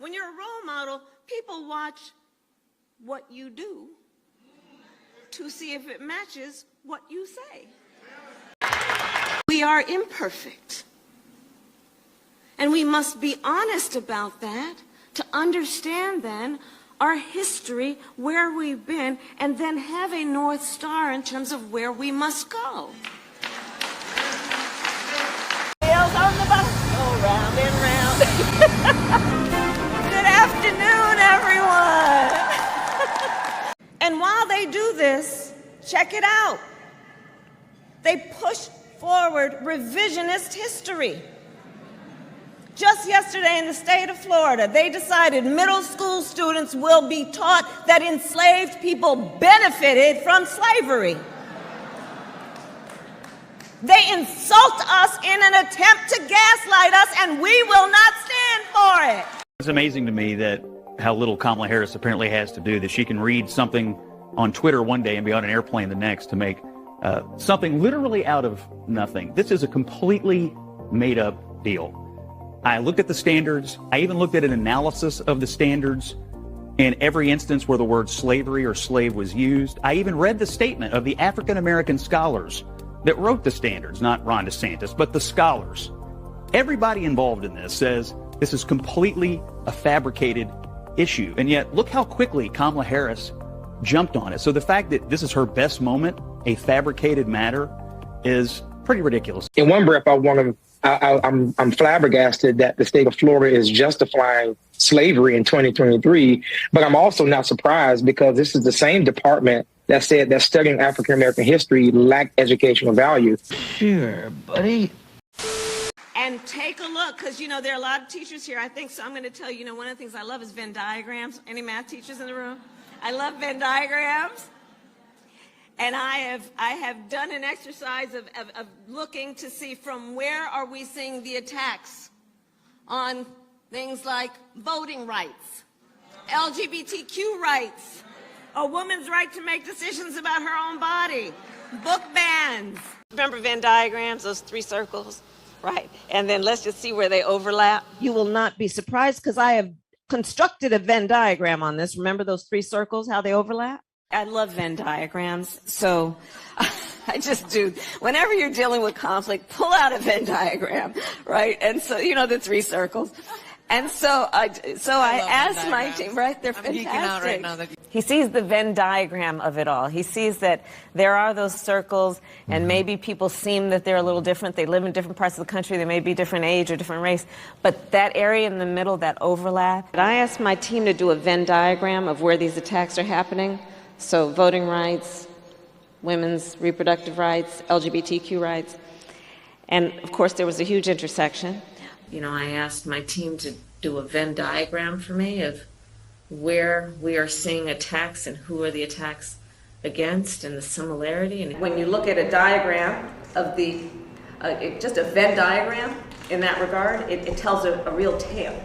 When you're a role model, people watch what you do to see if it matches what you say. We are imperfect. And we must be honest about that to understand then our history, where we've been, and then have a North Star in terms of where we must go. Wheels on the bus go round and round. Good afternoon, everyone. And while they do this, check it out. They push forward revisionist history. Just yesterday in the state of Florida, they decided middle school students will be taught that enslaved people benefited from slavery. They insult us in an attempt to gaslight us, and we will not stand for it. It's amazing to me that how little Kamala Harris apparently has to do, that she can read something on Twitter one day and be on an airplane the next to make something literally out of nothing. This is a completely made-up deal. I looked at the standards. I even looked at an analysis of the standards in every instance where the word slavery or slave was used. I even read the statement of the African-American scholars that wrote the standards, not Ron DeSantis, but the scholars. Everybody involved in this says this is completely a fabricated issue. And yet, look how quickly Kamala Harris jumped on it. So the fact that this is her best moment, a fabricated matter, is pretty ridiculous. In one breath, I'm flabbergasted that the state of Florida is justifying slavery in 2023, but I'm also not surprised because this is the same department that said that studying African American history lacked educational value. Sure, buddy. And take a look, because, you know, there are a lot of teachers here. I think so. I'm going to tell you, one of the things I love is Venn diagrams. Any math teachers in the room? I love Venn diagrams. And I have done an exercise of looking to see from where are we seeing the attacks on things like voting rights, LGBTQ rights, a woman's right to make decisions about her own body, book bans. Remember Venn diagrams, those three circles? Right. And then let's just see where they overlap. You will not be surprised because I have constructed a Venn diagram on this. Remember those three circles, how they overlap? I love Venn diagrams, so I just do. Whenever you're dealing with conflict, pull out a Venn diagram, right? And so, the three circles. And so I asked my team, right? They're fantastic. I'm geeking out right now. He sees the Venn diagram of it all. He sees that there are those circles, and maybe people seem that they're a little different. They live in different parts of the country. They may be different age or different race. But that area in the middle, that overlap. I asked my team to do a Venn diagram of where these attacks are happening. So voting rights, women's reproductive rights, LGBTQ rights. And, of course, there was a huge intersection. I asked my team to do a Venn diagram for me of where we are seeing attacks and who are the attacks against and the similarity. And when you look at a diagram of just a Venn diagram in that regard, it tells a real tale.